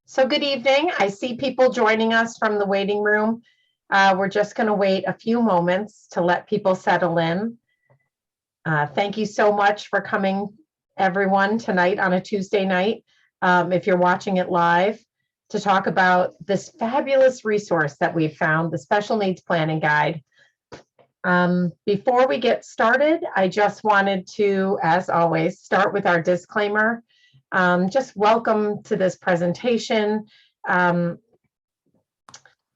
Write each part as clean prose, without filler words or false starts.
So good evening. I see people joining us from the waiting room. We're just going to wait a few moments to let people settle in. Thank you so much for coming, everyone, tonight on a Tuesday night. If you're watching it live, to talk about this fabulous resource that we've found, the Special Needs Planning Guide. Before we get started, I just wanted to, as always, start with our disclaimer. Just welcome to this presentation.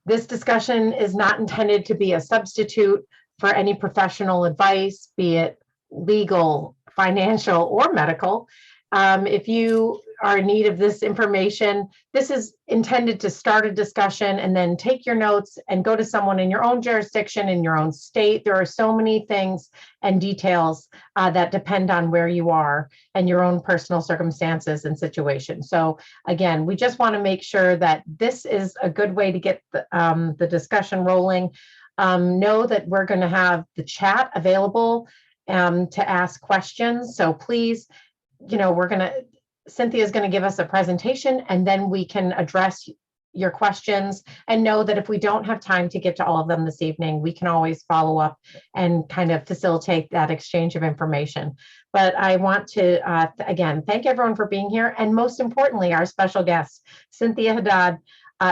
This discussion is not intended to be a substitute for any professional advice, be it legal, financial, or medical. If you are in need of this information, this is intended to start a discussion and then take your notes and go to someone in your own jurisdiction, in your own state. There are so many things and details that depend on where you are and your own personal circumstances and situations. So again, we just want to make sure that this is a good way to get the discussion rolling. Know that we're going to have the chat available to ask questions. So please, Cynthia is going to give us a presentation and then we can address your questions, and know that if we don't have time to get to all of them this evening, we can always follow up and kind of facilitate that exchange of information. But I want to, again, thank everyone for being here. And most importantly, our special guest, Cynthia Haddad.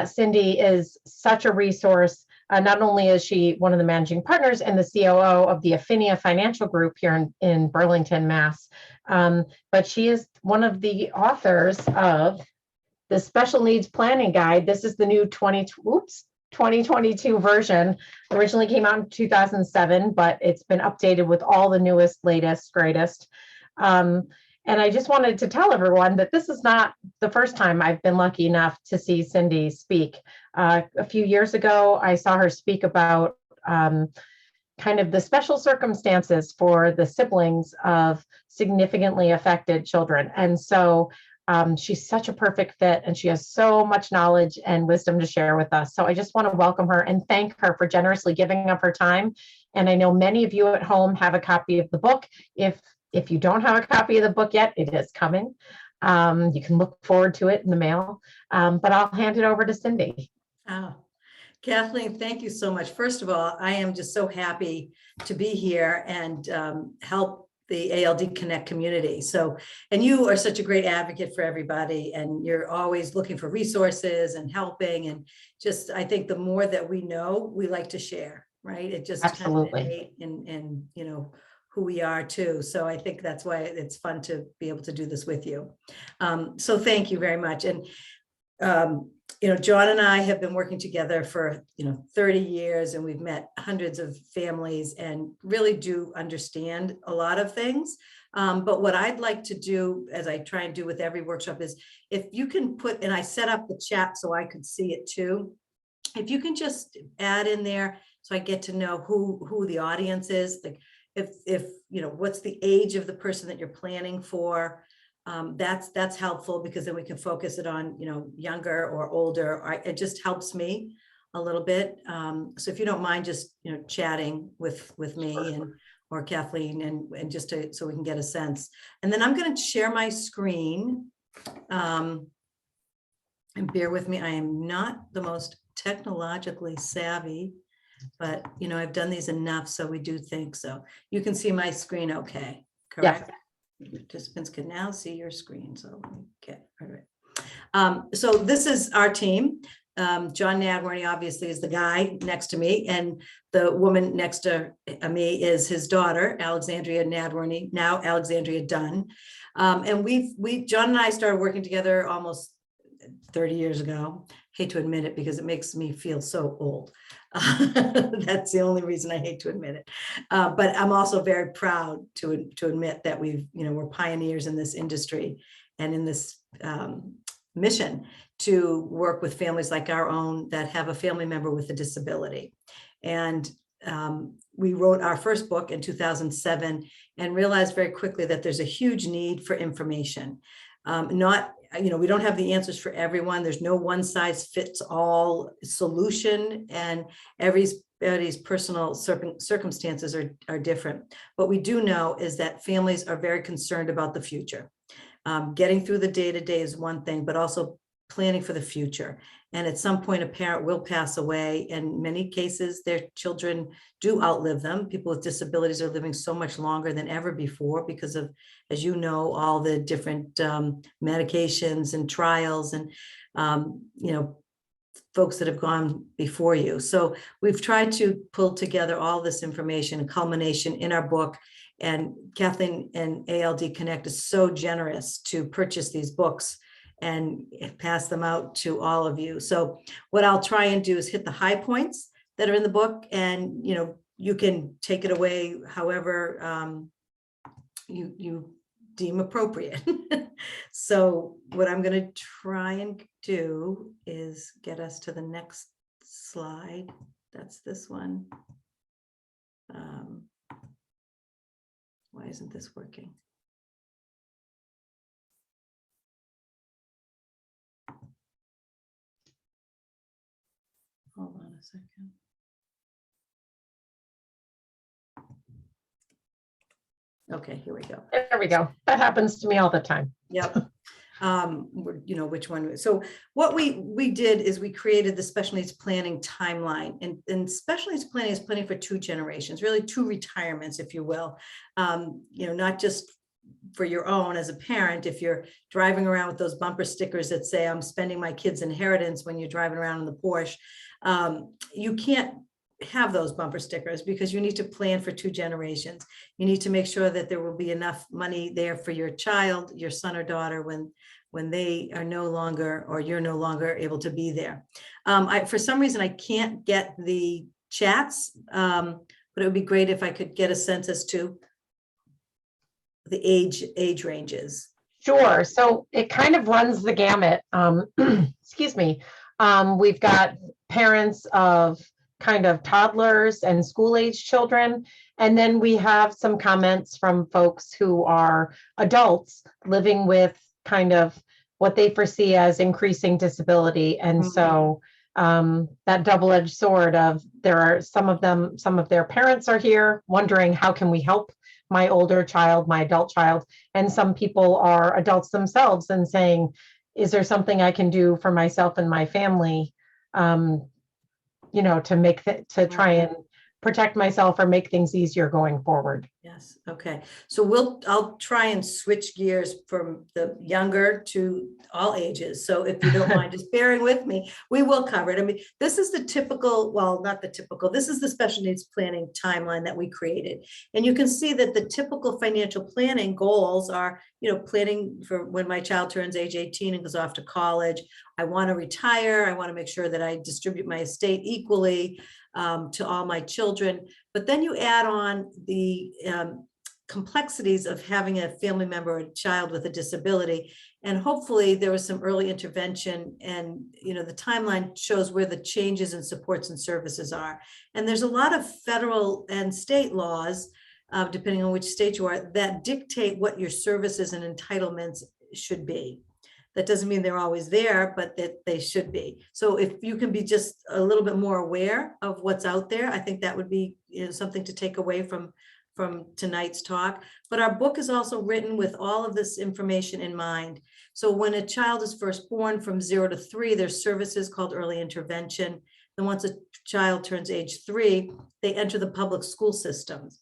Cindy is such a resource. Not only is she one of the managing partners and the COO of the Affinia Financial Group here in Burlington, Mass, but she is one of the authors of the Special Needs Planning Guide. This is the new 2022 version. Originally came out in 2007, but it's been updated with all the newest, latest, greatest. And I just wanted to tell everyone that this is not the first time I've been lucky enough to see Cindy speak. A few years ago, I saw her speak about kind of the special circumstances for the siblings of significantly affected children. And so she's such a perfect fit, and she has so much knowledge and wisdom to share with us. So I just want to welcome her and thank her for generously giving up her time. And I know many of you at home have a copy of the book. If you don't have a copy of the book yet, it is coming. You can look forward to it in the mail, but I'll hand it over to Cindy. Oh, Kathleen, thank you so much. First of all, I am just so happy to be here and help the ALD Connect community. So, and you are such a great advocate for everybody, and you're always looking for resources and helping. And just, I think the more that we know, we like to share, right? It just Absolutely. Kind of in who we are too. So I think that's why it's fun to be able to do this with you. So thank you very much. And John and I have been working together for 30 years, and we've met hundreds of families and really do understand a lot of things. But what I'd like to do, as I try and do with every workshop, is if you can put, and I set up the chat so I could see it too, if you can just add in there so I get to know who the audience is, like if what's the age of the person that you're planning for. That's helpful, because then we can focus it on younger or older. It just helps me a little bit. So if you don't mind just chatting with me or Kathleen and just so we can get a sense. And then I'm going to share my screen. And bear with me, I am not the most technologically savvy, but I've done these enough, so we do think so. You can see my screen, okay? Correct. Yes. Participants can now see your screen. So okay, all right. So this is our team. John Nadworny obviously is the guy next to me, and the woman next to me is his daughter, Alexandria Nadworny, now Alexandria Dunn. And John and I started working together almost 30 years ago. Hate to admit it because it makes me feel so old. That's the only reason I hate to admit it. But I'm also very proud to admit that we're pioneers in this industry and in this mission to work with families like our own that have a family member with a disability. And we wrote our first book in 2007 and realized very quickly that there's a huge need for information. We don't have the answers for everyone. There's no one size fits all solution, and everybody's personal circumstances are different. What we do know is that families are very concerned about the future. Getting through the day-to-day is one thing, but also planning for the future. And at some point, a parent will pass away. In many cases, their children do outlive them. People with disabilities are living so much longer than ever before because of, as you know, all the different medications and trials and, folks that have gone before you. So we've tried to pull together all this information, a culmination in our book. And Kathleen and ALD Connect is so generous to purchase these books and pass them out to all of you. So what I'll try and do is hit the high points that are in the book, and you can take it away however you deem appropriate. So what I'm going to try and do is get us to the next slide. That's this one. Why isn't this working? Hold on a second. Okay, here we go. There we go. That happens to me all the time. Yep. Which one. So what we did is we created the special needs planning timeline, and special needs planning is planning for 2 generations, really 2 retirements, if you will. Not just for your own as a parent. If you're driving around with those bumper stickers that say, I'm spending my kid's inheritance when you're driving around in the Porsche, you can't have those bumper stickers because you need to plan for 2 generations. You need to make sure that there will be enough money there for your child, your son or daughter, when they are no longer, or you're no longer able to be there. For some reason, I can't get the chats, but it would be great if I could get a sense as to the age ranges. Sure. So it kind of runs the gamut. Excuse me. We've got parents of kind of toddlers and school age children. And then we have some comments from folks who are adults living with kind of what they foresee as increasing disability. And so that double-edged sword of there are some of their parents are here wondering, how can we help my older child, my adult child? And some people are adults themselves and saying, is there something I can do for myself and my family, to try and protect myself or make things easier going forward? Yes. Okay. So I'll try and switch gears from the younger to all ages. So if you don't mind just bearing with me, we will cover it. I mean, this is the typical, well, not the typical, this is the special needs planning timeline that we created. And you can see that the typical financial planning goals are, planning for when my child turns age 18 and goes off to college. I want to retire. I want to make sure that I distribute my estate equally to all my children. But then you add on the complexities of having a family member or a child with a disability. And hopefully there was some early intervention, and the timeline shows where the changes in supports and services are. And there's a lot of federal and state laws, depending on which state you are, that dictate what your services and entitlements should be. That doesn't mean they're always there, but that they should be. So if you can be just a little bit more aware of what's out there, I think that would be something to take away from tonight's talk. But our book is also written with all of this information in mind. So when a child is first born, from 0 to 3, there's services called early intervention. Then once a child turns age 3, they enter the public school systems.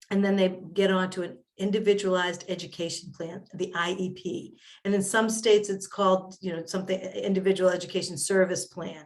And then they get onto an individualized education plan, the IEP. And in some states, it's called, something, individual education service plan.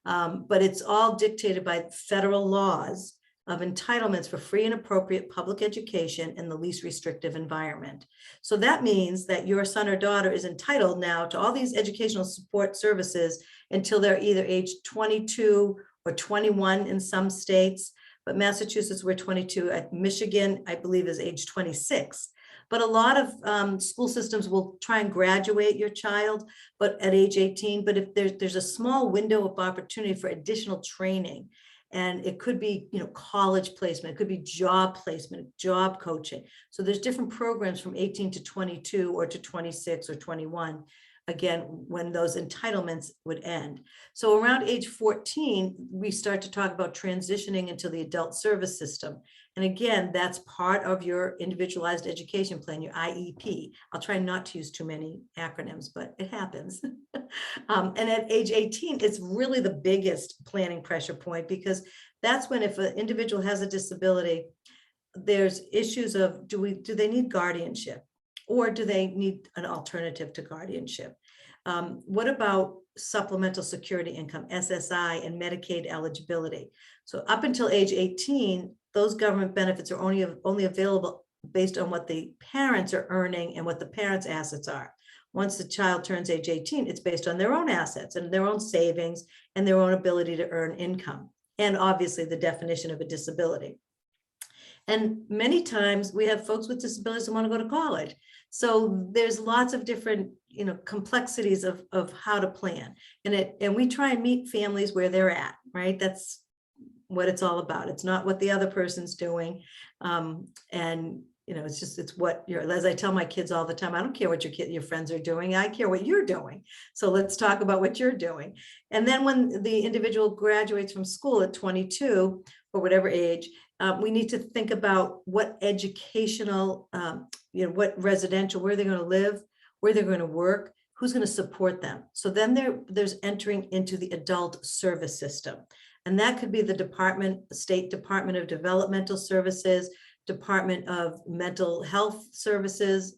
But it's all dictated by federal laws of entitlements for free and appropriate public education in the least restrictive environment. So that means that your son or daughter is entitled now to all these educational support services until they're either age 22 or 21 in some states. But Massachusetts, we're 22. At Michigan, I believe, is age 26. But a lot of school systems will try and graduate your child, but at age 18. But if there's a small window of opportunity for additional training, and it could be, college placement, it could be job placement, job coaching. So there's different programs from 18 to 22 or to 26 or 21. Again, when those entitlements would end. So around age 14, we start to talk about transitioning into the adult service system. And again, that's part of your individualized education plan, your IEP. I'll try not to use too many acronyms, but it happens. And at age 18, it's really the biggest planning pressure point, because that's when, if an individual has a disability, there's issues of, do they need guardianship, or do they need an alternative to guardianship? What about supplemental security income, SSI, and Medicaid eligibility? So up until age 18, those government benefits are only available based on what the parents are earning and what the parents' assets are. Once the child turns age 18, it's based on their own assets and their own savings and their own ability to earn income, and obviously the definition of a disability. And many times we have folks with disabilities who want to go to college. So there's lots of different, complexities of how to plan. And we try and meet families where they're at, right? That's what it's all about. It's not what the other person's doing. It's what as I tell my kids all the time, I don't care what your friends are doing. I care what you're doing. So let's talk about what you're doing. And then when the individual graduates from school at 22 or whatever age, we need to think about what educational, what residential, where they're going to live, where they're going to work, who's going to support them. So then there's entering into the adult service system. And that could be the State Department of Developmental Services, Department of Mental Health Services,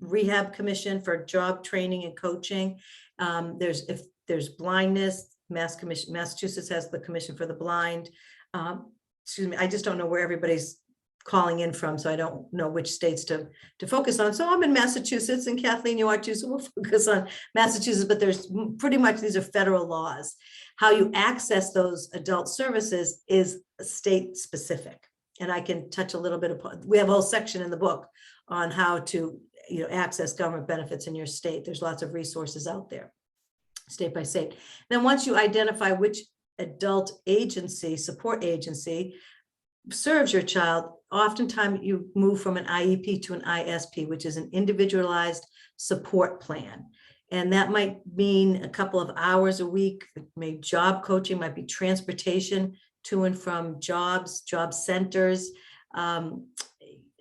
Rehab Commission for job training and coaching. If there's blindness, Massachusetts has the Commission for the Blind. I just don't know where everybody's calling in from, so I don't know which states to focus on. So I'm in Massachusetts, and Kathleen, you are too, so we'll focus on Massachusetts, but there's pretty much, these are federal laws. How you access those adult services is state specific. And I can touch a little bit upon, we have a whole section in the book on how to access government benefits in your state. There's lots of resources out there, state by state. Then once you identify which adult agency, support agency serves your child, oftentimes you move from an IEP to an ISP, which is an individualized support plan. And that might mean a couple of hours a week, maybe job coaching, might be transportation to and from jobs, job centers. And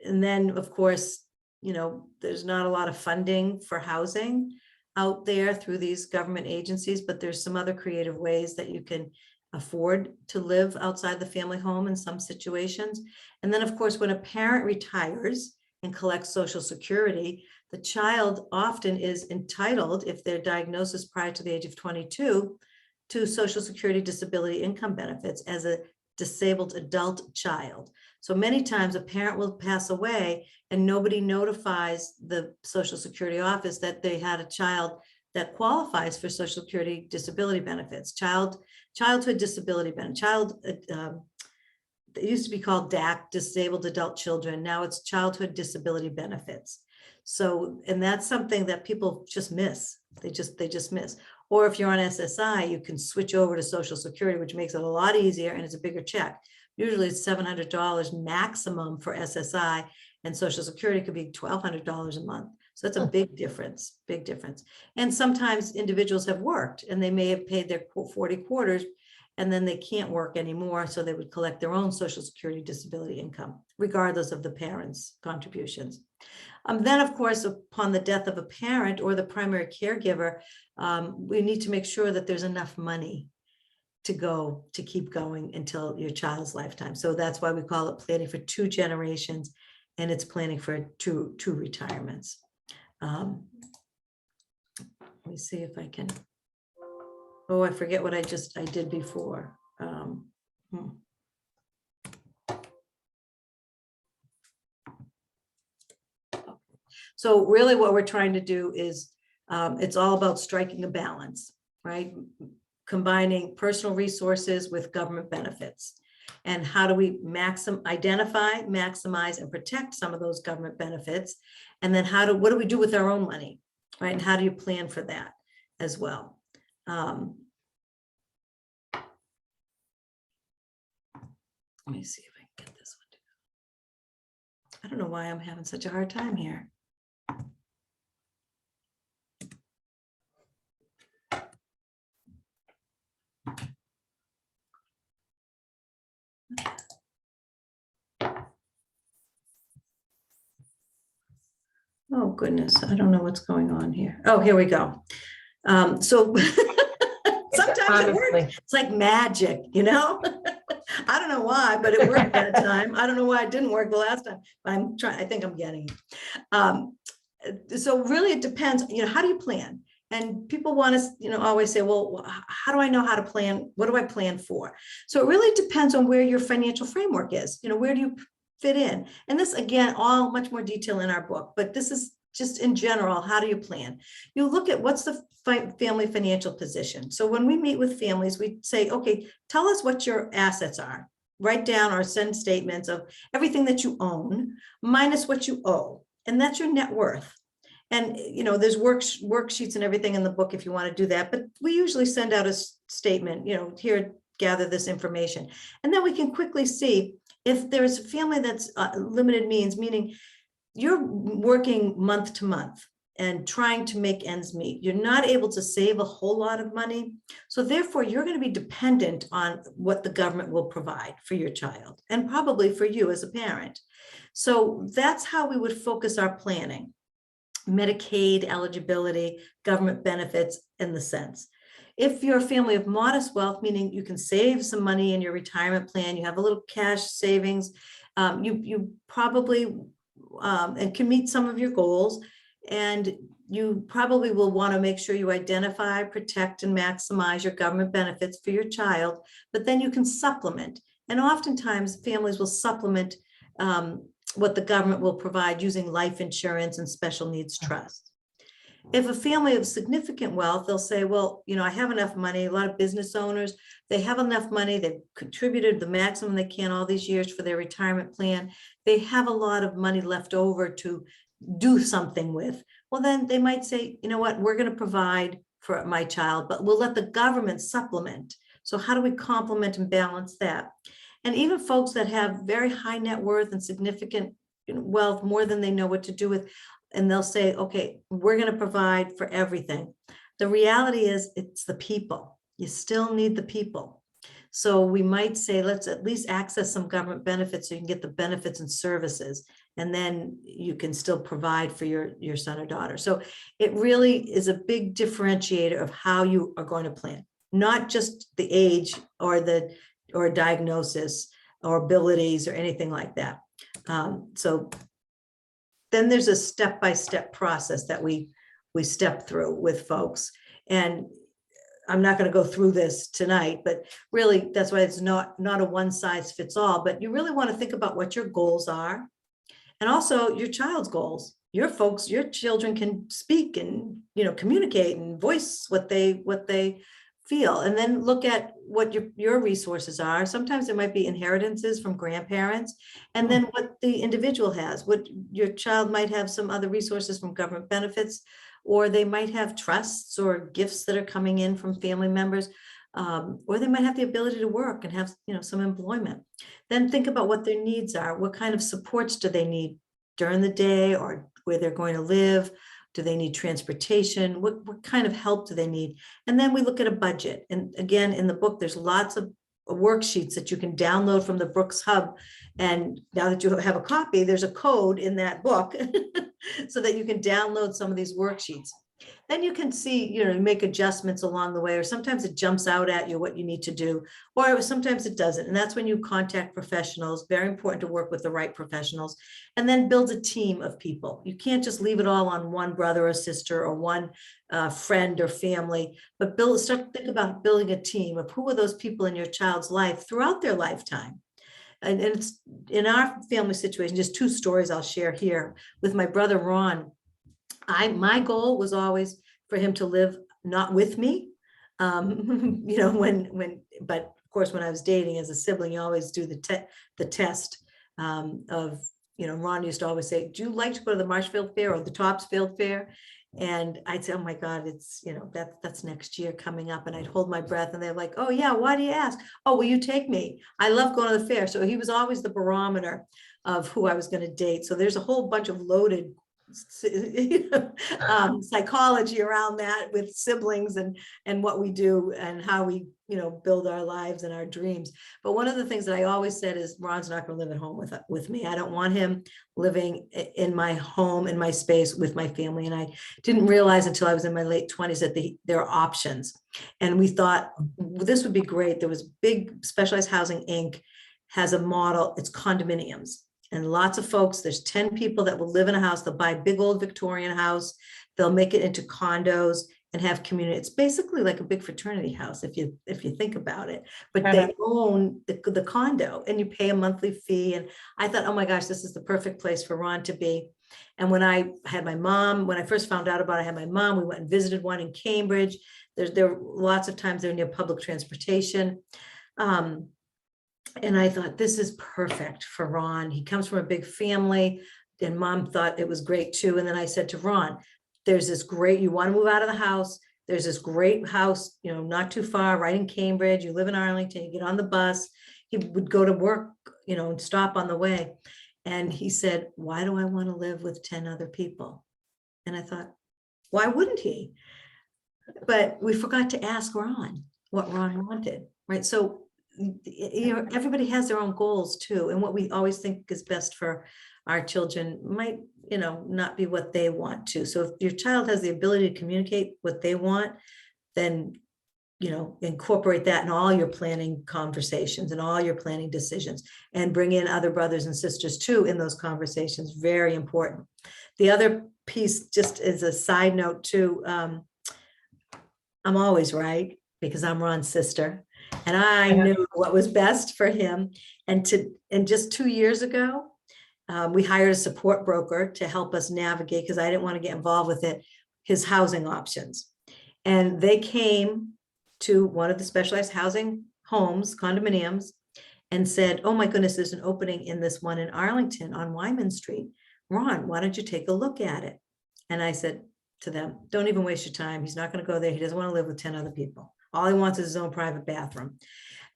then, of course, there's not a lot of funding for housing out there through these government agencies, but there's some other creative ways that you can afford to live outside the family home in some situations. And then, of course, when a parent retires and collects Social Security, the child often is entitled, if their diagnosis prior to the age of 22, to Social Security disability income benefits as a disabled adult child. So many times a parent will pass away and nobody notifies the Social Security office that they had a child that qualifies for Social Security disability benefits, childhood disability benefit, it used to be called DAC, disabled adult children. Now it's childhood disability benefits. So, and that's something that people just miss. They just miss. Or if you're on SSI, you can switch over to Social Security, which makes it a lot easier, and it's a bigger check. Usually it's $700 maximum for SSI, and Social Security could be $1,200 a month. So that's a big difference, big difference. And sometimes individuals have worked and they may have paid their 40 quarters and then they can't work anymore. So they would collect their own Social Security disability income, regardless of the parents' contributions. Then, of course, upon the death of a parent or the primary caregiver, we need to make sure that there's enough money to keep going until your child's lifetime. So that's why we call it planning for 2 generations, and it's planning for two retirements. Let me see if I can. Oh, I forget what I did before. So really what we're trying to do is, it's all about striking a balance, right? Combining personal resources with government benefits. And how do we identify, maximize, and protect some of those government benefits? And then what do we do with our own money, right? And how do you plan for that as well? Let me see if I can get this one. I don't know why I'm having such a hard time here. goodness, I don't know what's going on here. Oh, here we go. So sometimes it works. Honestly, It's like magic, you know? I don't know why, but it worked that time. I don't know why it didn't work the last time, but I'm trying, I think I'm getting it. So really it depends, you know, how do you plan? And people want to, you know, always say, well, how do I know how to plan? What do I plan for? So it really depends on where your financial framework is. You know, where do you fit in? And this, again, all much more detail in our book, but this is just in general, how do you plan? You look at what's the family financial position. So when we meet with families, we say, okay, tell us what your assets are. Write down or send statements of everything that you own minus what you owe. And that's your net worth. And, you know, there's worksheets and everything in the book if you want to do that. But we usually send out a statement, you know, here, gather this information. And then we can quickly see if there's a family that's limited means, meaning you're working month to month and trying to make ends meet. You're not able to save a whole lot of money. So therefore, you're going to be dependent on what the government will provide for your child and probably for you as a parent. So that's how we would focus our planning. Medicaid eligibility, government benefits in the sense. If you're a family of modest wealth, meaning you can save some money in your retirement plan, you have a little cash savings, you probably and can meet some of your goals, and you probably will want to make sure you identify, protect, and maximize your government benefits for your child, but then you can supplement. And oftentimes families will supplement what the government will provide using life insurance and special needs trust. If a family of significant wealth, they'll say, well, you know, I have enough money. A lot of business owners, they have enough money. They've contributed the maximum they can all these years for their retirement plan. They have a lot of money left over to do something with. Well, then they might say, you know what, we're going to provide for my child, but we'll let the government supplement. So how do we complement and balance that? And even folks that have very high net worth and significant wealth, more than they know what to do with, and they'll say, okay, we're going to provide for everything. The reality is it's the people. You still need the people. So we might say, let's at least access some government benefits so you can get the benefits and services, and then you can still provide for your son or daughter. So it really is a big differentiator of how you are going to plan, not just the age or diagnosis or abilities or anything like that. So then there's a step-by-step process that we step through with folks. And I'm not going to go through this tonight, but really that's why it's not a one size fits all, but you really want to think about what your goals are and also your child's goals. Your children can speak and, you know, communicate and voice what they feel, and then look at what your resources are. Sometimes there might be inheritances from grandparents, and then what the individual has. What your child might have some other resources from government benefits, or they might have trusts or gifts that are coming in from family members, or they might have the ability to work and have, you know, some employment. Then think about what their needs are. What kind of supports do they need during the day or where they're going to live? Do they need transportation? What kind of help do they need? And then we look at a budget. And again, in the book, there's lots of worksheets that you can download from the Brooks Hub. And now that you have a copy, there's a code in that book so that you can download some of these worksheets. Then you can see, you know, make adjustments along the way, or sometimes it jumps out at you what you need to do, or sometimes it doesn't. And that's when you contact professionals. Very important to work with the right professionals, and then build a team of people. You can't just leave it all on one brother or sister or one friend or family, but start to think about building a team of who are those people in your child's life throughout their lifetime. And it's in our family situation, just two stories I'll share here. With my brother, Ron, my goal was always for him to live not with me, you know, but of course, when I was dating as a sibling, you always do the test of, you know, Ron used to always say, do you like to go to the Marshfield Fair or the Topsfield Fair? And I'd say, oh my God, it's, you know, that's next year coming up. And I'd hold my breath and they're like, oh yeah, why do you ask? Oh, will you take me? I love going to the fair. So he was always the barometer of who I was going to date. So there's a whole bunch of loaded psychology around that with siblings and what we do and how we, build our lives and our dreams. But one of the things that I always said is Ron's not going to live at home with me. I don't want him living in my home, in my space with my family. And I didn't realize until I was in my late 20s that there are options. And we thought this would be great. There was big Specialized Housing Inc. has a model. It's condominiums. And lots of folks, there's 10 people that will live in a house. They'll buy a big old Victorian house. They'll make it into condos and have community. It's basically like a big fraternity house if you think about it. But they own the condo and you pay a monthly fee. And I thought, oh my gosh, this is the perfect place for Ron to be. And when I had my mom, when I first found out about it, I had my mom, we went and visited one in Cambridge. There were lots of times they're near public transportation. And I thought, this is perfect for Ron. He comes from a big family, and mom thought it was great too. And then I said to Ron, there's this great, you want to move out of the house. There's this great house, not too far, right in Cambridge. You live in Arlington, you get on the bus. He would go to work, and stop on the way. And he said, why do I want to live with 10 other people? And I thought, why wouldn't he? But we forgot to ask Ron what Ron wanted, right? So everybody has their own goals too. And what we always think is best for our children might, not be what they want to. So if your child has the ability to communicate what they want, then, incorporate that in all your planning conversations and all your planning decisions, and bring in other brothers and sisters too in those conversations. Very important. The other piece, just as a side note too, I'm always right because I'm Ron's sister. And I knew what was best for him. And just 2 years ago, we hired a support broker to help us navigate, because I didn't want to get involved with it, his housing options. And they came to one of the Specialized Housing homes, condominiums, and said, oh my goodness, there's an opening in this one in Arlington on Wyman Street. Ron, why don't you take a look at it? And I said to them, don't even waste your time. He's not going to go there. He doesn't want to live with 10 other people. All he wants is his own private bathroom.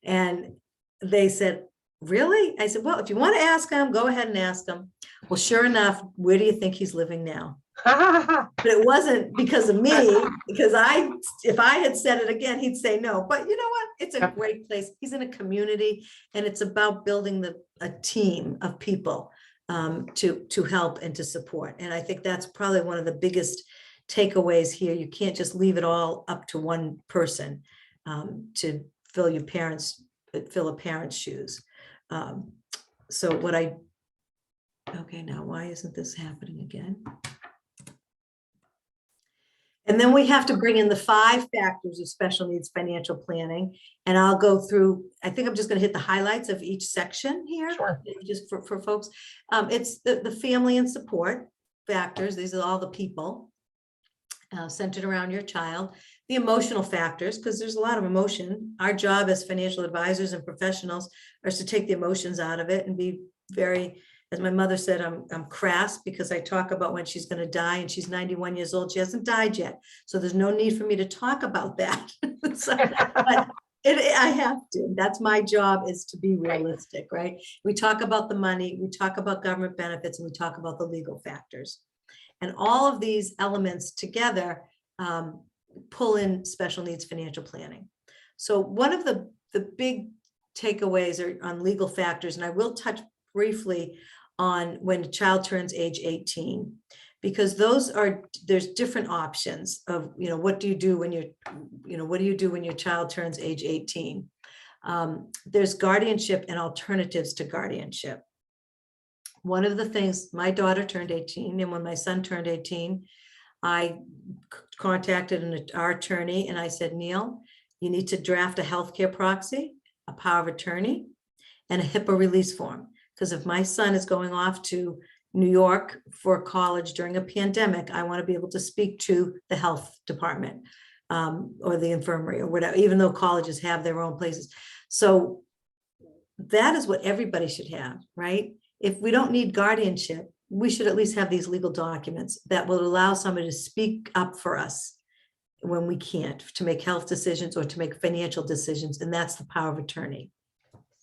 And they said, really? I said, well, if you want to ask him, go ahead and ask him. Well, sure enough, where do you think he's living now? But it wasn't because of me, because if I had said it again, he'd say no. But you know what? It's a great place. He's in a community, and it's about building a team of people to help and to support. And I think that's probably one of the biggest takeaways here. You can't just leave it all up to one person to fill a parent's shoes. Okay, now why isn't this happening again? And then we have to bring in the 5 factors of special needs financial planning. And I'll go through, I think I'm just going to hit the highlights of each section here. Sure. Just for folks. It's the family and support factors. These are all the people centered around your child. The emotional factors, because there's a lot of emotion. Our job as financial advisors and professionals is to take the emotions out of it and be very, as my mother said, I'm crass, because I talk about when she's going to die, and she's 91 years old. She hasn't died yet. So there's no need for me to talk about that. I have to. That's my job, is to be realistic, right? We talk about the money, we talk about government benefits, and we talk about the legal factors. And all of these elements together pull in special needs financial planning. So one of the big takeaways are on legal factors, and I will touch briefly on when a child turns age 18, because there's different options of, what do you do when your child turns age 18? There's guardianship and alternatives to guardianship. One of the things, my daughter turned 18, and when my son turned 18, I contacted our attorney and I said, Neil, you need to draft a healthcare proxy, a power of attorney, and a HIPAA release form. Because if my son is going off to New York for college during a pandemic, I want to be able to speak to the health department or the infirmary or whatever, even though colleges have their own places. So that is what everybody should have, right? If we don't need guardianship, we should at least have these legal documents that will allow somebody to speak up for us when we can't, to make health decisions or to make financial decisions. And that's the power of attorney.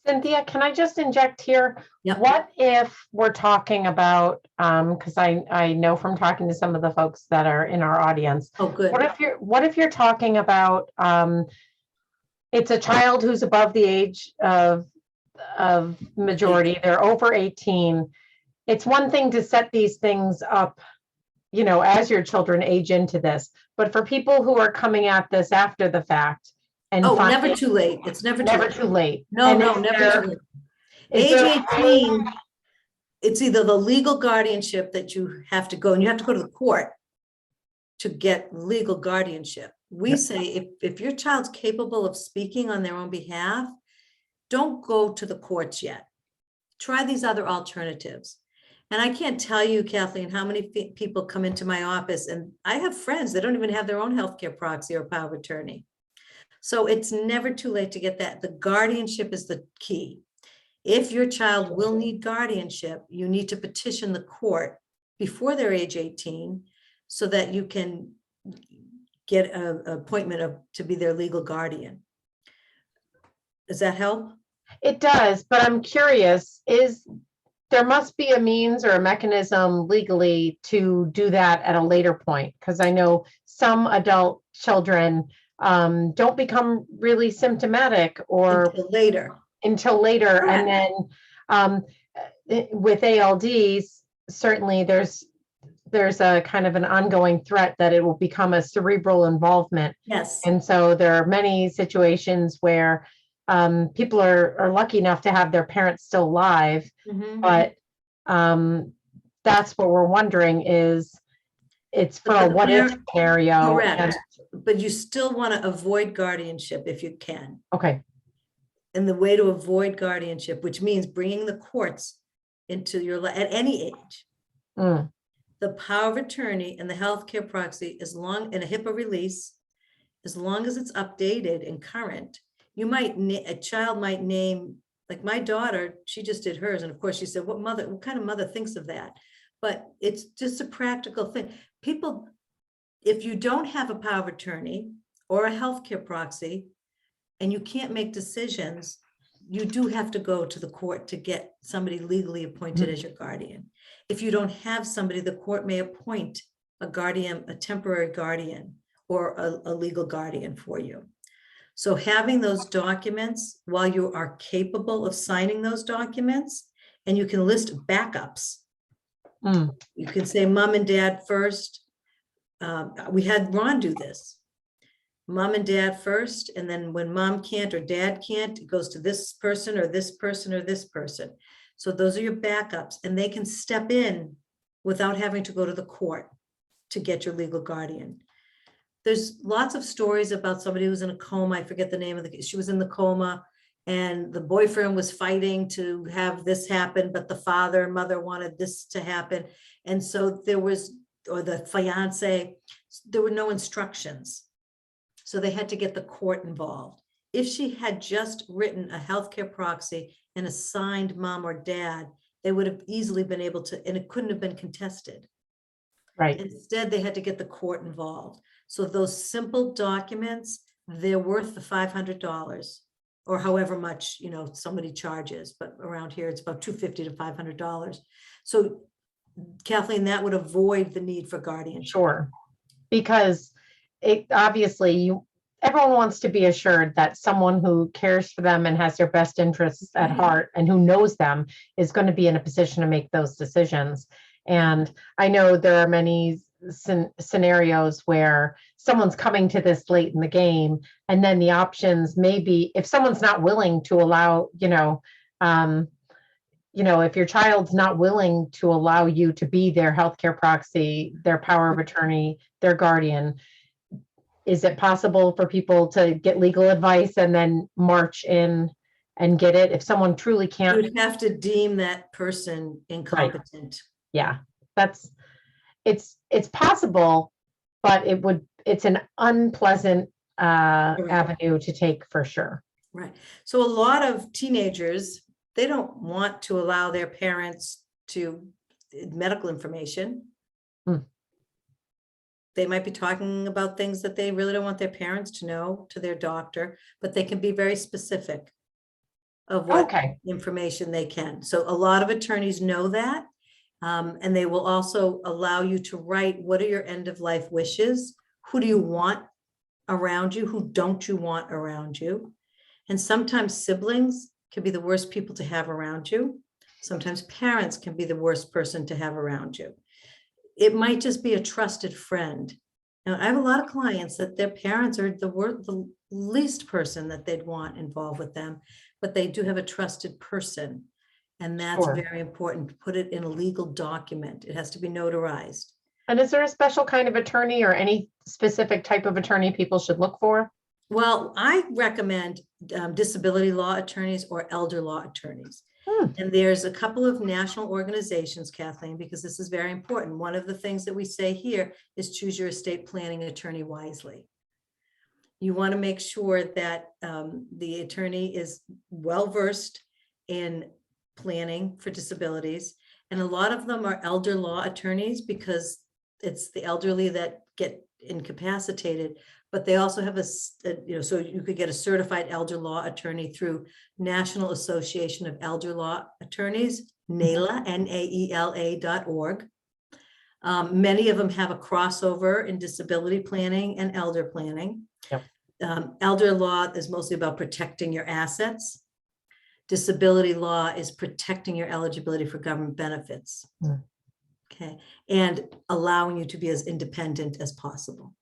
Cynthia, can I just inject here? Yep. What if we're talking about, because I know from talking to some of the folks that are in our audience, Oh, good. what if you're talking about, it's a child who's above the age of majority, they're over 18. It's one thing to set these things up, as your children age into this, but for people who are coming at this after the fact and Oh, never finding too late. It's never too never late. too late. No, And no, is never there- too late. is Age there- 18, it's either the legal guardianship that you have to go, and you have to go to the court to get legal guardianship. We Yep. say if your child's capable of speaking on their own behalf, don't go to the courts yet. Try these other alternatives. And I can't tell you, Kathleen, how many people come into my office, and I have friends that don't even have their own healthcare proxy or power of attorney. So it's never too late to get that. The guardianship is the key. If your child will need guardianship, you need to petition the court before they're age 18 so that you can get an appointment to be their legal guardian. Does that help? It does, but I'm curious, there must be a means or a mechanism legally to do that at a later point, because I know some adult children don't become really symptomatic or Until later. And then with ALDs, certainly there's a kind of an ongoing threat that it will become a cerebral involvement. Yes. And so there are many situations where people are lucky enough to have their parents still alive, but that's what we're wondering is it's for a what if scenario. Correct. But you still want to avoid guardianship if you can. Okay. And the way to avoid guardianship, which means bringing the courts into your life at any age, the power of attorney and the healthcare proxy, as long in a HIPAA release, as long as it's updated and current, a child might name, like my daughter, she just did hers. And of course she said, what kind of mother thinks of that? But it's just a practical thing. People, if you don't have a power of attorney or a healthcare proxy and you can't make decisions, you do have to go to the court to get somebody legally appointed as your guardian. If you don't have somebody, the court may appoint a guardian, a temporary guardian, or a legal guardian for you. So having those documents while you are capable of signing those documents, and you can list backups. You can say mom and dad first. We had Ron do this. Mom and dad first, and then when mom can't or dad can't, it goes to this person or this person or this person. So those are your backups, and they can step in without having to go to the court to get your legal guardian. There's lots of stories about somebody who's in a coma. I forget the name of she was in the coma, and the boyfriend was fighting to have this happen, but the father and mother wanted this to happen. And so or the fiance, there were no instructions. So they had to get the court involved. If she had just written a healthcare proxy and assigned mom or dad, they would have easily been able to, and it couldn't have been contested. Right. Instead, they had to get the court involved. So those simple documents, they're worth the $500 or however much, somebody charges, but around here it's about $250 to $500. So Kathleen, that would avoid the need for guardianship. Sure. Because it obviously everyone wants to be assured that someone who cares for them and has their best interests at heart and who knows them is going to be in a position to make those decisions. And I know there are many scenarios where someone's coming to this late in the game, and then the options may be, if someone's not willing to allow, if your child's not willing to allow you to be their healthcare proxy, their power of attorney, their guardian, is it possible for people to get legal advice and then march in and get it if someone truly can't? You would have to deem that person incompetent. Right. Yeah, it's possible, but it's an unpleasant avenue to take for sure. Right. So a lot of teenagers, they don't want to allow their parents to medical information. They might be talking about things that they really don't want their parents to know, to their doctor, but they can be very specific. of what Okay, information they can. So a lot of attorneys know that. And they will also allow you to write, what are your end of life wishes? Who do you want around you? Who don't you want around you? And sometimes siblings can be the worst people to have around you. Sometimes parents can be the worst person to have around you. It might just be a trusted friend. Now, I have a lot of clients that their parents are the least person that they'd want involved with them, but they do have a trusted person. And that's sure. very important to put it in a legal document. It has to be notarized. And is there a special kind of attorney or any specific type of attorney people should look for? Well, I recommend disability law attorneys or elder law attorneys. Hmm, And there's a couple of national organizations, Kathleen, because this is very important. One of the things that we say here is choose your estate planning attorney wisely. You want to make sure that the attorney is well-versed in planning for disabilities. And a lot of them are elder law attorneys because it's the elderly that get incapacitated, but they also have so you could get a certified elder law attorney through National Association of Elder Law Attorneys, NAELA, NAELA.org. Many of them have a crossover in disability planning and elder planning. Yep. Elder law is mostly about protecting your assets. Disability law is protecting your eligibility for government benefits. Hmm. Okay, and allowing you to be as independent as possible.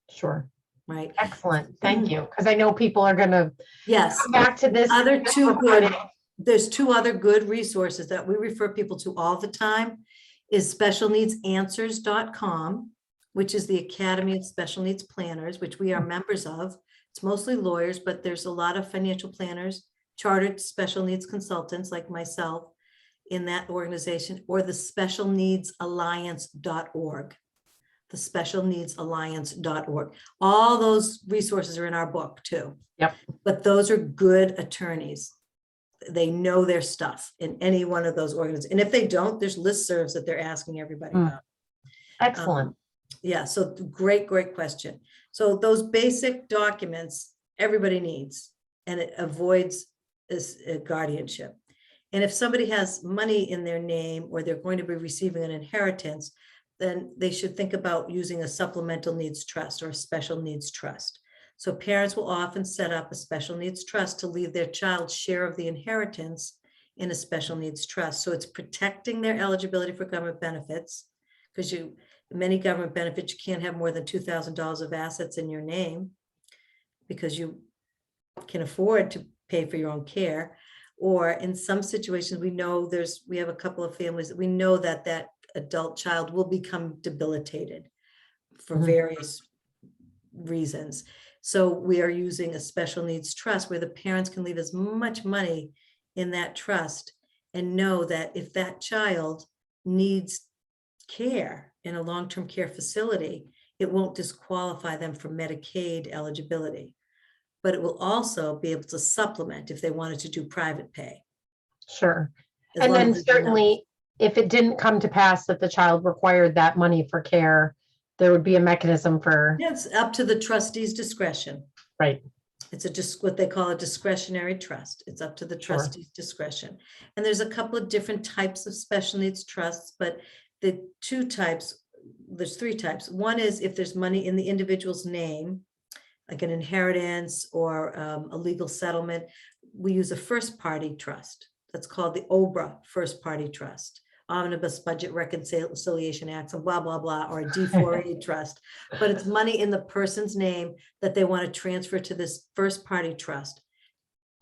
sure. Right. Excellent. Thank you. Because I know people are going to Yes. come back to this. Other two good, there's two other good resources that we refer people to all the time is specialneedsanswers.com, which is the Academy of Special Needs Planners, which we are members of. It's mostly lawyers, but there's a lot of financial planners, chartered special needs consultants like myself in that organization, or the specialneedsalliance.org. The specialneedsalliance.org. All those resources are in our book too. Yep. But those are good attorneys. They know their stuff in any one of those organizations. And if they don't, there's listservs that they're asking everybody about. Excellent. Yeah, so great question. So those basic documents, everybody needs, and it avoids this guardianship. And if somebody has money in their name or they're going to be receiving an inheritance, then they should think about using a supplemental needs trust or a special needs trust. So parents will often set up a special needs trust to leave their child's share of the inheritance in a special needs trust. So it's protecting their eligibility for government benefits, because many government benefits, you can't have more than $2,000 of assets in your name because you can afford to pay for your own care. Or in some situations, we have a couple of families that we know that adult child will become debilitated for various reasons. So we are using a special needs trust where the parents can leave as much money in that trust and know that if that child needs care in a long-term care facility, it won't disqualify them from Medicaid eligibility, but it will also be able to supplement if they wanted to do private pay. Sure. As And long then as there's enough. certainly, if it didn't come to pass that the child required that money for care, there would be a mechanism for, Yeah, it's up to the trustee's discretion. right, It's what they call a discretionary trust. It's up to the Sure. trustee's discretion. And there's a couple of different types of special needs trusts, but the two types, there's three types. One is if there's money in the individual's name, like an inheritance or a legal settlement, we use a first party trust. That's called the OBRA first party trust, Omnibus Budget Reconciliation Act, so blah, blah, blah, or a D4A trust. But it's money in the person's name that they want to transfer to this first party trust,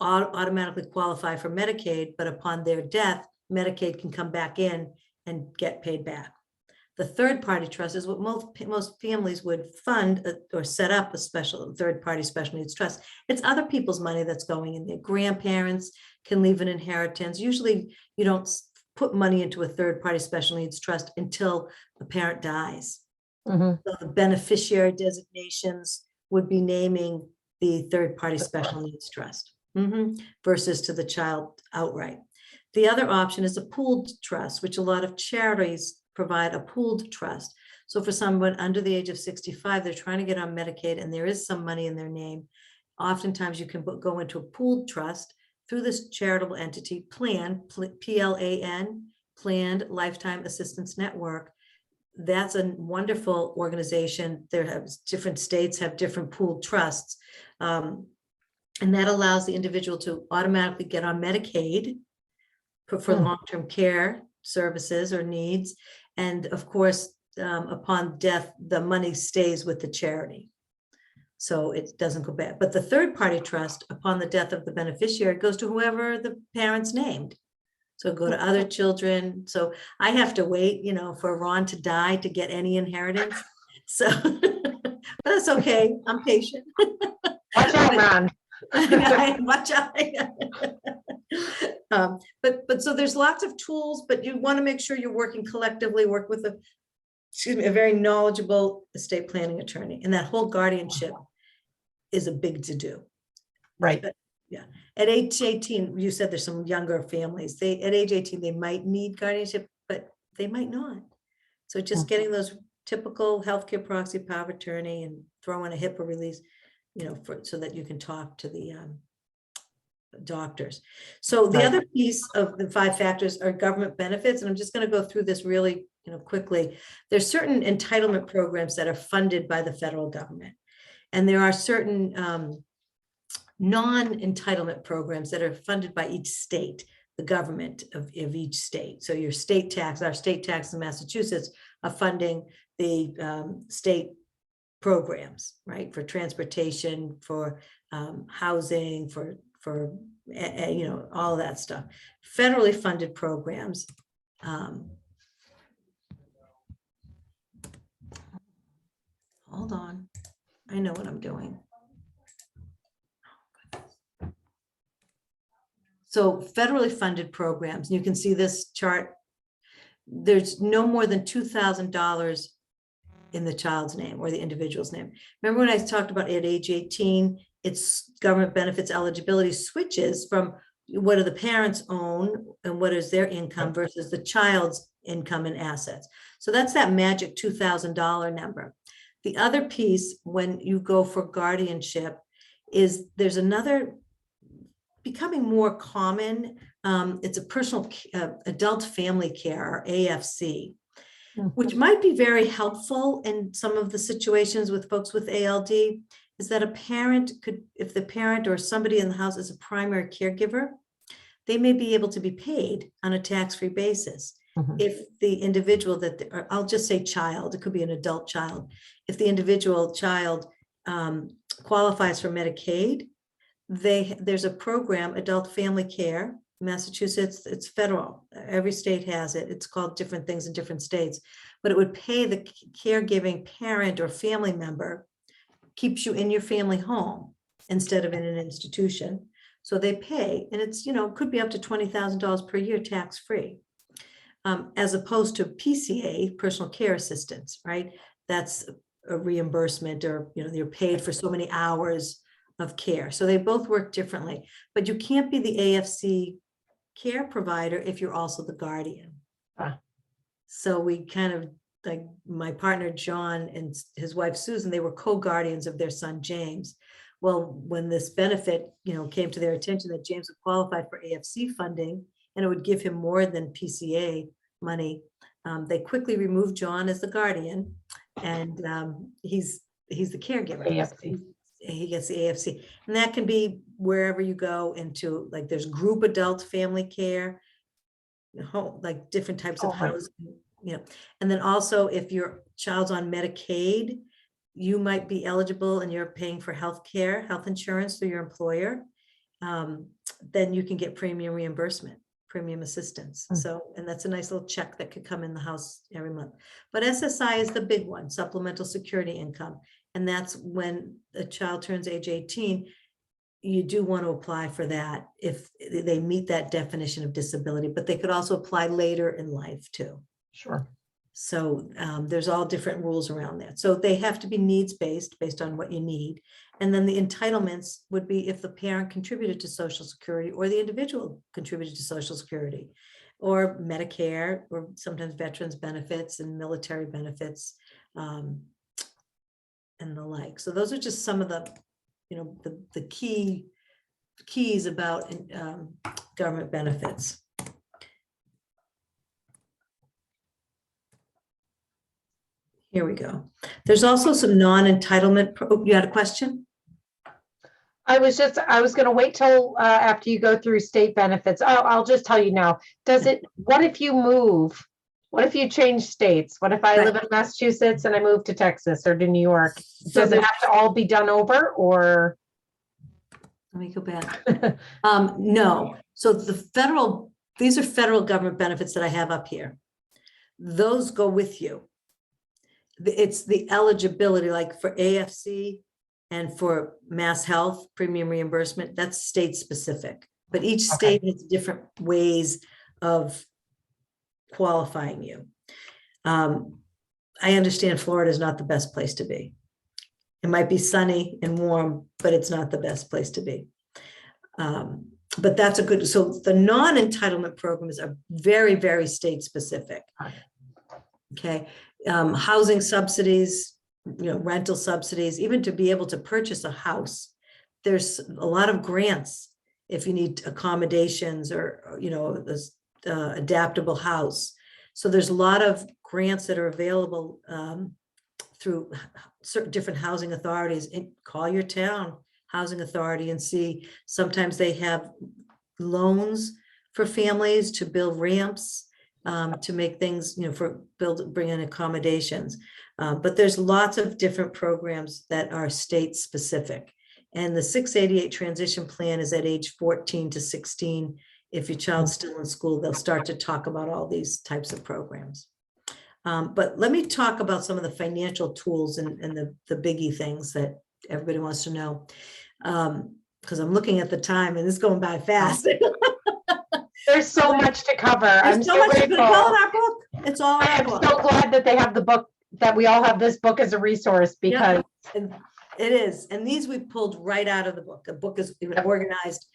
automatically qualify for Medicaid, but upon their death, Medicaid can come back in and get paid back. The third party trust is what most families would fund or set up a special third party special needs trust. It's other people's money that's going in there. Grandparents can leave an inheritance. Usually you don't put money into a third party special needs trust until the parent dies. So the beneficiary designations would be naming the third party special needs trust versus to the child outright. The other option is a pooled trust, which a lot of charities provide a pooled trust. So for someone under the age of 65, they're trying to get on Medicaid and there is some money in their name. Oftentimes you can go into a pooled trust through this charitable entity plan, PLAN, Planned Lifetime Assistance Network. That's a wonderful organization. There have different states have different pooled trusts. And that allows the individual to automatically get on Medicaid for long-term care services or needs. And of course, upon death, the money stays with the charity. So it doesn't go back. But the third-party trust, upon the death of the beneficiary, goes to whoever the parents named. So go to other children. So I have to wait, for Ron to die to get any inheritance. So, but that's okay. I'm patient. Watch out, Ron. Watch out. But so there's lots of tools, but you want to make sure you're working collectively, work with a very knowledgeable estate planning attorney, and that whole guardianship is a big to-do. Right. But, yeah. At age 18, you said there's some younger families. At age 18, they might need guardianship, but they might not. So just getting those typical healthcare proxy, power of attorney, and throw in a HIPAA release, so that you can talk to the doctors. So the other piece of the 5 factors are government benefits. And I'm just going to go through this really, quickly. There's certain entitlement programs that are funded by the federal government. And there are certain non-entitlement programs that are funded by each state, the government of each state. So your state tax, our state tax in Massachusetts are funding the state programs, right? For transportation, for housing, for all of that stuff. Federally funded programs. Hold on, I know what I'm doing. So federally funded programs, you can see this chart, there's no more than $2,000 in the child's name or the individual's name. Remember when I talked about at age 18, it's government benefits eligibility switches from what do the parents own and what is their income versus the child's income and assets. So that's that magic $2,000 number. The other piece when you go for guardianship is there's another becoming more common. It's a personal adult family care, or AFC, which might be very helpful in some of the situations with folks with ALD, is that a parent could, if the parent or somebody in the house is a primary caregiver, they may be able to be paid on a tax-free basis. If the individual or I'll just say child, it could be an adult child. If the individual child qualifies for Medicaid, there's a program, Adult Family Care, Massachusetts, it's federal. Every state has it. It's called different things in different states, but it would pay the caregiving parent or family member, keeps you in your family home instead of in an institution. So they pay, and it's, could be up to $20,000 per year tax-free, as opposed to PCA, personal care assistance, right? That's a reimbursement, or, you're paid for so many hours of care. So they both work differently, but you can't be the AFC care provider if you're also the guardian. So we kind of, like my partner, John, and his wife, Susan, they were co-guardians of their son, James. Well, when this benefit, came to their attention that James would qualify for AFC funding and it would give him more than PCA money, they quickly removed John as the guardian, and he's the caregiver. AFC. He gets the AFC, and that can be wherever you go into, like there's group adult family care, home, like different types of housing, and then also if your child's on Medicaid, you might be eligible and you're paying for health insurance through your employer, then you can get premium reimbursement, premium assistance. So, and that's a nice little check that could come in the house every month. But SSI is the big one, supplemental security income. And that's when a child turns age 18, you do want to apply for that if they meet that definition of disability, but they could also apply later in life too. Sure. So there's all different rules around that. So they have to be needs-based, based on what you need. And then the entitlements would be if the parent contributed to Social Security or the individual contributed to Social Security or Medicare, or sometimes veterans benefits and military benefits, and the like. So those are just some of the, the key keys about government benefits. Here we go. There's also some non-entitlement. You had a question? I was going to wait till after you go through state benefits. I'll just tell you now. What if you move? What if you change states? What if I live in Massachusetts and I move to Texas or to New York? Does it have to all be done over, or? Let me go back. No. So these are federal government benefits that I have up here. Those go with you. It's the eligibility, like for AFC and for Mass Health premium reimbursement, that's state specific, but each state has different ways of qualifying you. I understand Florida is not the best place to be. It might be sunny and warm, but it's not the best place to be. But that's so the non-entitlement programs are very, very state specific. Okay. Housing subsidies, rental subsidies, even to be able to purchase a house. There's a lot of grants if you need accommodations or, this adaptable house. So there's a lot of grants that are available through certain different housing authorities. And call your town housing authority and see. Sometimes they have loans for families to build ramps, to make things, bring in accommodations. But there's lots of different programs that are state specific. And the 688 transition plan is at age 14 to 16. If your child's still in school, they'll start to talk about all these types of programs. But let me talk about some of the financial tools and the biggie things that everybody wants to know. Because I'm looking at the time and it's going by fast. There's so much to cover. I'm so grateful. It's all in our book. It's all in our book. I'm so glad that they have the book, that we all have this book as a resource, because it is. And these we pulled right out of the book. The book is organized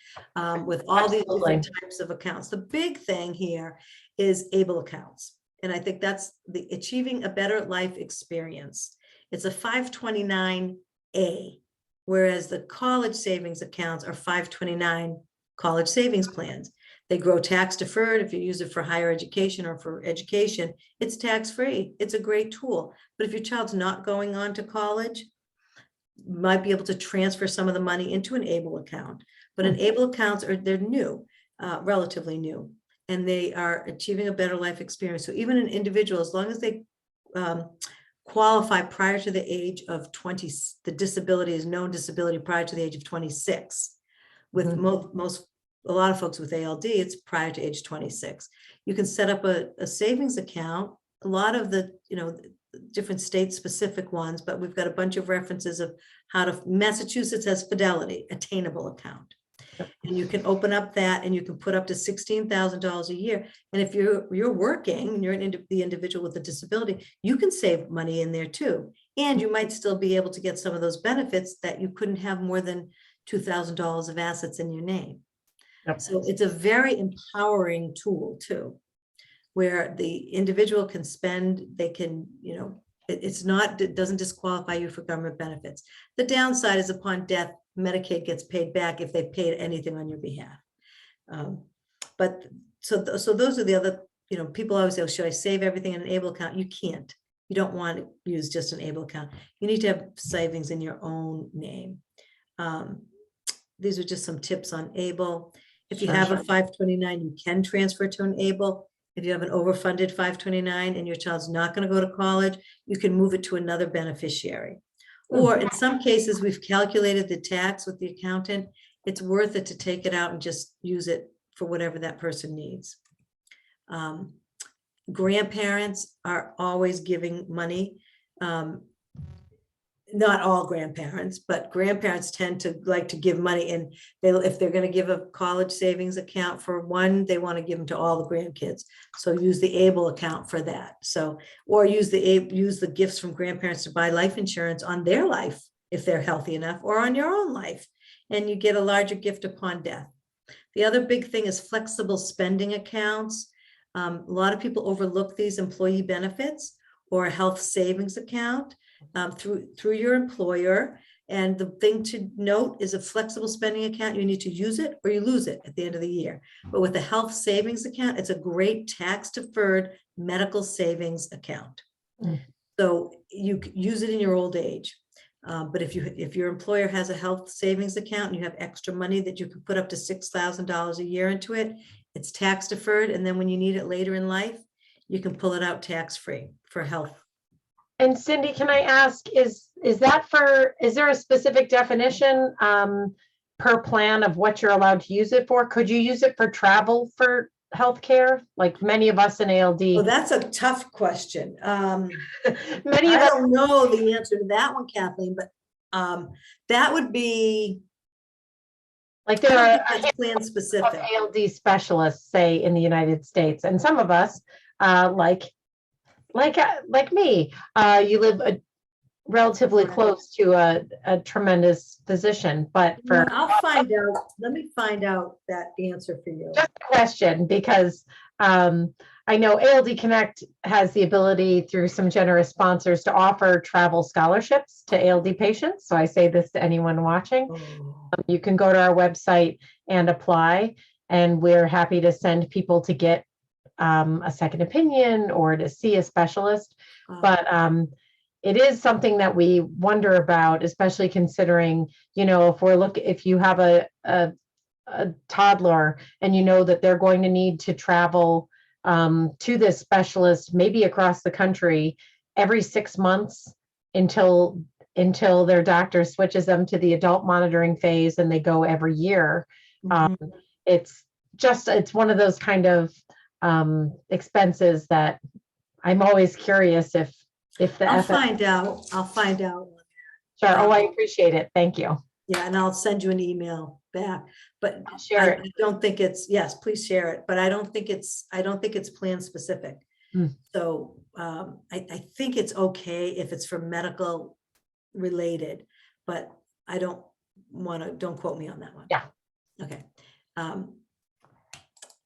with all these different types of accounts. The big thing here is ABLE accounts. And I think that's the Achieving a Better Life Experience. It's a 529A, whereas the college savings accounts are 529 college savings plans. They grow tax deferred. If you use it for higher education or for education, it's tax free. It's a great tool. But if your child's not going on to college, you might be able to transfer some of the money into an ABLE account. But an ABLE accounts they're new, relatively new, and they are achieving a better life experience. So even an individual, as long as they qualify prior to the age of 20, the disability is known disability prior to the age of 26. With a lot of folks with ALD, it's prior to age 26. You can set up a savings account. A lot of the, different state specific ones, but we've got a bunch of references of how to. Massachusetts has Fidelity, attainable account. And you can open up that and you can put up to $16,000 a year. And if you're working and you're the individual with a disability, you can save money in there too. And you might still be able to get some of those benefits that you couldn't have more than $2,000 of assets in your name. So it's a very empowering tool too, where the individual can spend, they can, it doesn't disqualify you for government benefits. The downside is upon death, Medicaid gets paid back if they paid anything on your behalf. But so those are the other, people always say, should I save everything in an ABLE account? You can't. You don't want to use just an ABLE account. You need to have savings in your own name. These are just some tips on ABLE. If you have a 529, you can transfer to an ABLE. If you have an overfunded 529 and your child's not going to go to college, you can move it to another beneficiary. Or in some cases, we've calculated the tax with the accountant. It's worth it to take it out and just use it for whatever that person needs. Grandparents are always giving money. Not all grandparents, but grandparents tend to like to give money, and if they're going to give a college savings account for one, they want to give them to all the grandkids. So use the ABLE account for that. So, or use the gifts from grandparents to buy life insurance on their life if they're healthy enough, or on your own life, and you get a larger gift upon death. The other big thing is flexible spending accounts. A lot of people overlook these employee benefits or a health savings account. Through your employer. And the thing to note is a flexible spending account, you need to use it or you lose it at the end of the year. But with a health savings account, it's a great tax deferred medical savings account. Mm. So you use it in your old age. But if your employer has a health savings account and you have extra money that you can put up to $6,000 a year into it, it's tax deferred. And then when you need it later in life, you can pull it out tax-free for health. And Cindy, can I ask, is there a specific definition per plan of what you're allowed to use it for? Could you use it for travel for healthcare? Like many of us in ALD. Well, that's a tough question. Many of I us, don't know the answer to that one, Kathleen, but that would be, like I there don't are think a that's plan handful of specific. ALD specialists, say, in the United States, and some of us, like me, you live relatively Right. close to a tremendous physician, but for I'll find out. Let me find out that answer for you. just a question, because I know ALD Connect has the ability through some generous sponsors to offer travel scholarships to ALD patients. So I say this to anyone watching. Oh, You can go to our website and apply, and we're happy to send people to get a second opinion or to see a specialist. But it is something that we wonder about, especially considering, if you have a toddler and you know that they're going to need to travel to this specialist, maybe across the country every 6 months until their doctor switches them to the adult monitoring phase and they go every year. mhm. It's one of those kind of expenses that I'm always curious if the I'll FF. find out. I'll find out. Sure. Oh, I appreciate it. Thank you. Yeah, and I'll send you an email back, but I'll share I it. don't think it's, yes, please share it, but I don't think it's plan specific. Hmm. So I think it's okay if it's for medical related, but I don't quote me on that one. Yeah. Okay.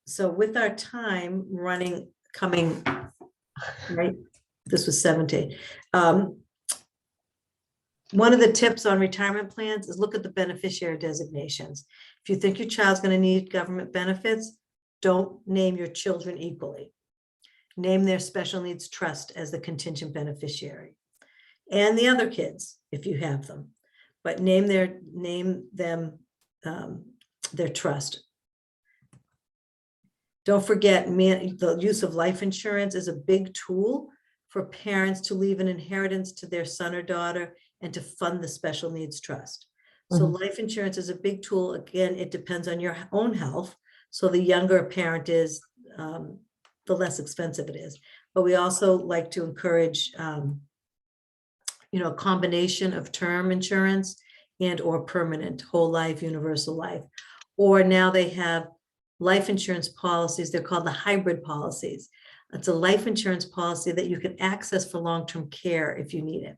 So with our time coming, right, this was 17. One of the tips on retirement plans is look at the beneficiary designations. If you think your child's going to need government benefits, don't name your children equally. Name their special needs trust as the contingent beneficiary, and the other kids, if you have them, but name them their trust. Don't forget, the use of life insurance is a big tool for parents to leave an inheritance to their son or daughter and to fund the special needs trust. So life insurance is a big tool. Again, it depends on your own health. So the younger a parent is, the less expensive it is. But we also like to encourage, a combination of term insurance and or permanent whole life, universal life. Or now they have life insurance policies. They're called the hybrid policies. It's a life insurance policy that you can access for long-term care if you need it.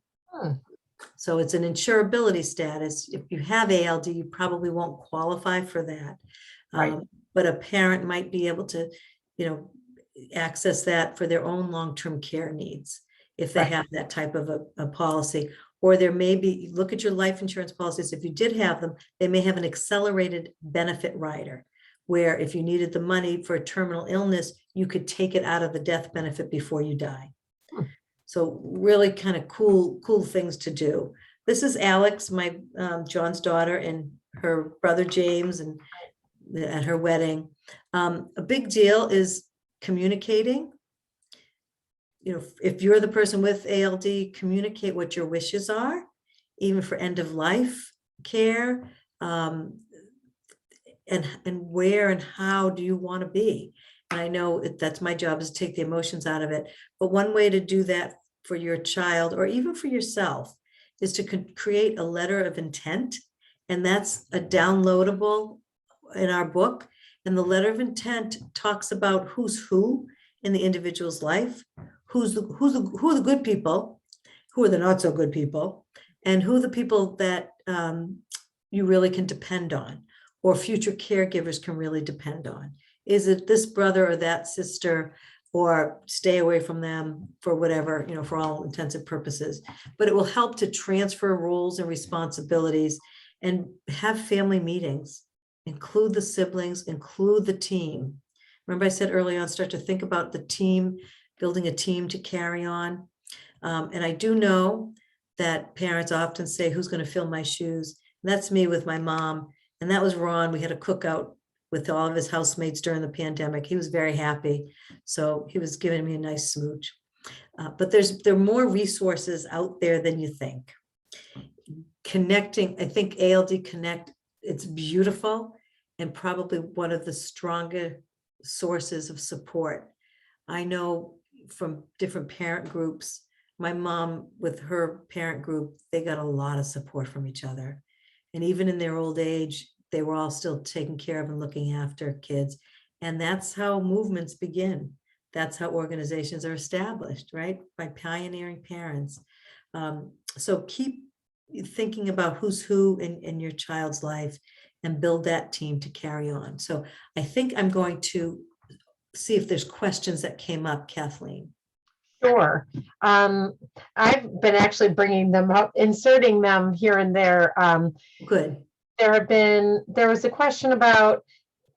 So it's an insurability status. If you have ALD, you probably won't qualify for that. Right. But a parent might be able to, access that for their own long-term care needs if they Right. have that type of a policy. Or there may be, look at your life insurance policies. If you did have them, they may have an accelerated benefit rider, where if you needed the money for a terminal illness, you could take it out of the death benefit before you die. So really kind of cool things to do. This is Alex, my John's daughter, and her brother James, and at her wedding. A big deal is communicating. If you're the person with ALD, communicate what your wishes are, even for end of life care, and where and how do you want to be. And I know that's my job, is to take the emotions out of it. But one way to do that for your child, or even for yourself, is to create a letter of intent. And that's a downloadable in our book. And the letter of intent talks about who's who in the individual's life, who are the good people, who are the not so good people, and who are the people that you really can depend on, or future caregivers can really depend on. Is it this brother or that sister or stay away from them for whatever, for all intents and purposes. But it will help to transfer roles and responsibilities and have family meetings, include the siblings, include the team. Remember I said early on, start to think about the team, building a team to carry on. And I do know that parents often say, who's going to fill my shoes? And that's me with my mom. And that was Ron. We had a cookout with all of his housemates during the pandemic. He was very happy. So he was giving me a nice smooch. But there are more resources out there than you think. Connecting, I think ALD Connect, it's beautiful and probably one of the stronger sources of support. I know from different parent groups, my mom with her parent group, they got a lot of support from each other. And even in their old age, they were all still taking care of and looking after kids. And that's how movements begin. That's how organizations are established, right? By pioneering parents. So keep thinking about who's who in your child's life and build that team to carry on. So I think I'm going to see if there's questions that came up, Kathleen. Sure. I've been actually bringing them up, inserting them here and there. Good. There was a question about,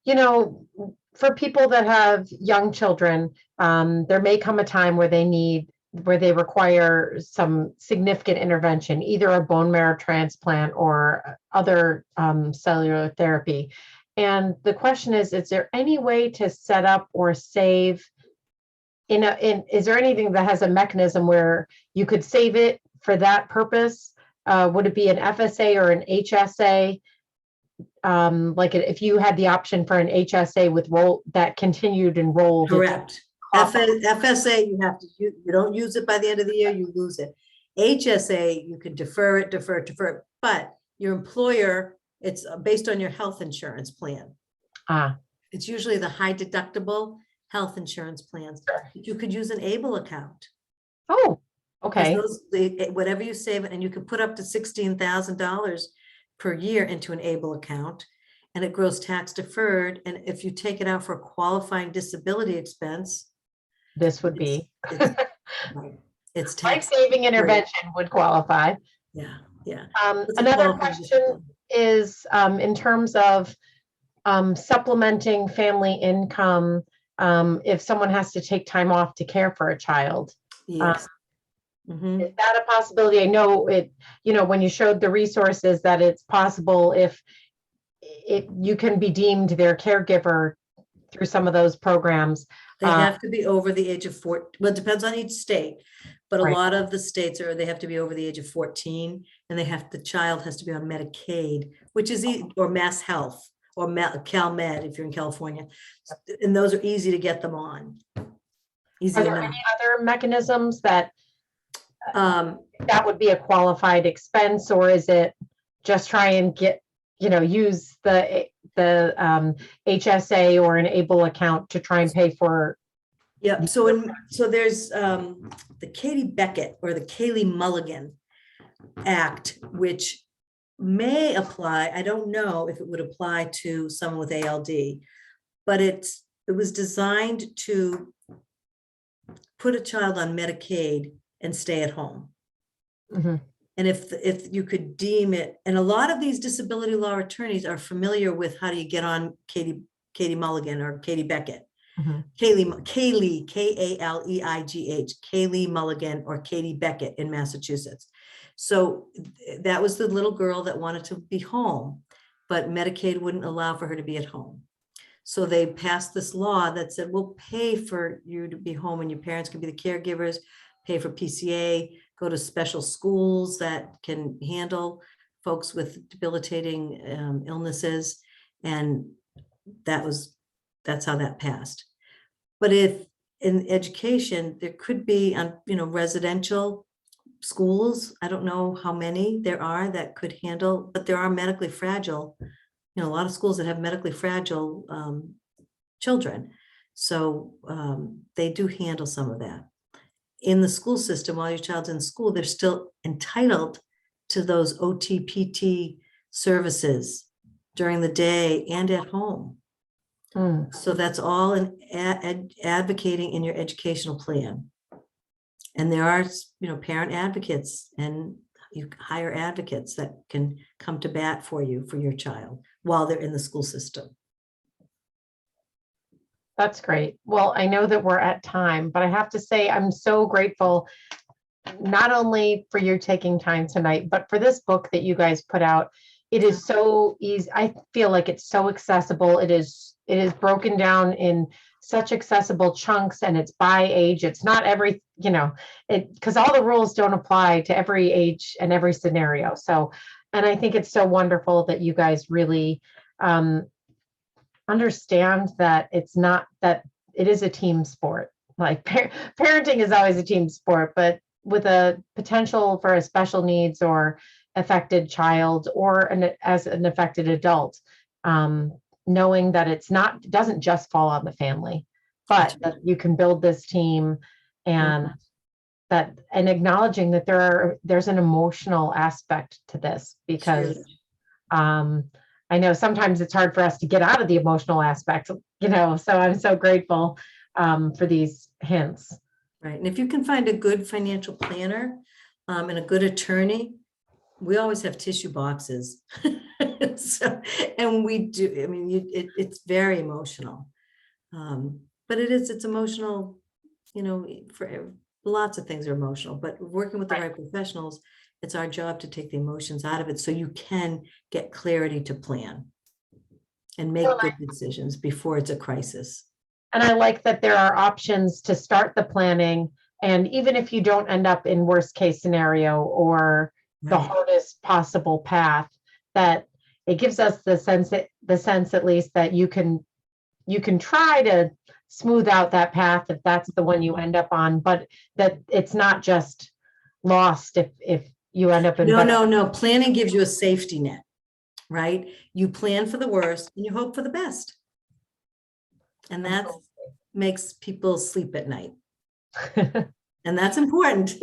for people that have young children, there may come a time where they require some significant intervention, either a bone marrow transplant or other cellular therapy. And the question is there any way to set up or save is there anything that has a mechanism where you could save it for that purpose? Would it be an FSA or an HSA? Like if you had the option for an HSA with that continued enrolled. Correct. FSA, you don't use it by the end of the year, you lose it. HSA, you can defer it, but your employer, it's based on your health insurance plan. It's usually the high deductible health insurance plans. Sure. You could use an ABLE account. Oh, okay. Whatever you save, and you can put up to $16,000 per year into an ABLE account, and it grows tax deferred. And if you take it out for a qualifying disability expense, this would be right. It's tax life-saving intervention would qualify. Yeah. Another question is in terms of supplementing family income if someone has to take time off to care for a child. Yes. Is that a possibility? I know it, when you showed the resources that it's possible if you can be deemed their caregiver through some of those programs. They have to be over the age of 14. Well, it depends on each state, but a Right. lot of the states they have to be over the age of 14, and the child has to be on Medicaid, which is or Mass Health or CalMed if you're in California, and those are easy to get them on. Easy Are there enough. any other mechanisms that would be a qualified expense, or is it just try and get, use the HSA or an ABLE account to try and pay for? Yeah. So there's the Katie Beckett or the Kaylee Mulligan Act, which may apply. I don't know if it would apply to someone with ALD, but it was designed to put a child on Medicaid and stay at home. Mm-hmm. And if you could deem it, and a lot of these disability law attorneys are familiar with how do you get on Katie Mulligan or Katie Beckett. Mm-hmm. Kaylee, K-A-L-E-I-G-H, Kaylee Mulligan or Katie Beckett in Massachusetts. So that was the little girl that wanted to be home, but Medicaid wouldn't allow for her to be at home. So they passed this law that said, we'll pay for you to be home and your parents can be the caregivers, pay for PCA, go to special schools that can handle folks with debilitating illnesses. And that's how that passed. But if in education, there could be, residential schools, I don't know how many there are that could handle, but there are medically fragile, a lot of schools that have medically fragile children. So they do handle some of that. In the school system, while your child's in school, they're still entitled to those OT-PT services during the day and at home. Mm. So that's all in advocating in your educational plan. And there are, parent advocates, and you hire advocates that can come to bat for you, for your child, while they're in the school system. That's great. Well, I know that we're at time, but I have to say, I'm so grateful, not only for you taking time tonight, but for this book that you guys put out. It is so easy. I feel like it's so accessible. It is broken down in such accessible chunks, and it's by age. It's not every, because all the rules don't apply to every age and every scenario. So, and I think it's so wonderful that you guys really understand that it's not, that it is a team sport. Like parenting is always a team sport, but with a potential for a special needs or affected child, or as an affected adult, knowing that it doesn't just fall on the family, but that you can build this team, and and acknowledging that there's an emotional aspect to this, because I know sometimes it's hard for us to get out of the emotional aspect, so I'm so grateful for these hints. Right. And if you can find a good financial planner and a good attorney, we always have tissue boxes. And we do, it's very emotional. But it's emotional, for lots of things are emotional, but working with the right professionals, it's our job to take the emotions out of it so you can get clarity to plan and make good decisions before it's a crisis. And I like that there are options to start the planning. And even if you don't end up in worst case scenario or the hardest possible path, that it gives us the sense at least that you can try to smooth out that path if that's the one you end up on, but that it's not just lost if you end up in. No. Planning gives you a safety net, right? You plan for the worst and you hope for the best. And that makes people sleep at night. And that's important.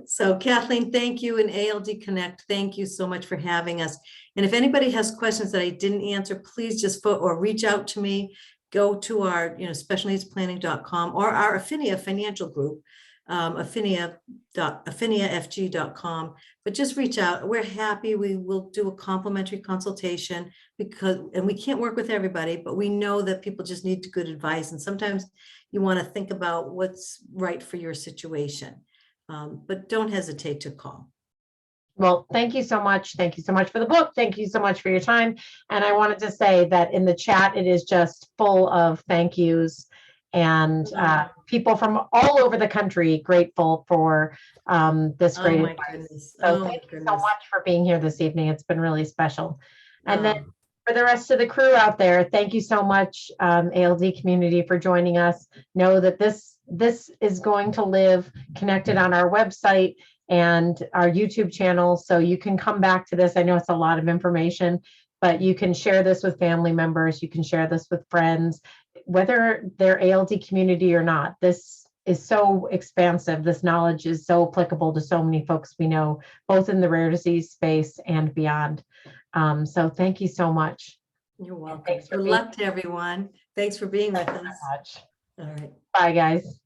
So Kathleen, thank you. And ALD Connect, thank you so much for having us. And if anybody has questions that I didn't answer, please just or reach out to me. Go to our, specialneedsplanning.com or our Affinia financial group, affiniafg.com. But just reach out. We're happy. We will do a complimentary consultation and we can't work with everybody, but we know that people just need good advice. And sometimes you want to think about what's right for your situation. But don't hesitate to call. Well, thank you so much. Thank you so much for the book. Thank you so much for your time. And I wanted to say that in the chat, it is just full of thank yous, and people from all over the country grateful for this great advice. So thank you so much for being here this evening. It's been really special. And then for the rest of the crew out there, thank you so much, ALD community, for joining us. Know that this is going to live connected on our website and our YouTube channel, so you can come back to this. I know it's a lot of information, but you can share this with family members. You can share this with friends, whether they're ALD community or not. This is so expansive. This knowledge is so applicable to so many folks we know, both in the rare disease space and beyond. So thank you so much. You're welcome. Good luck to everyone. Thanks for being with us. All right. Bye, guys.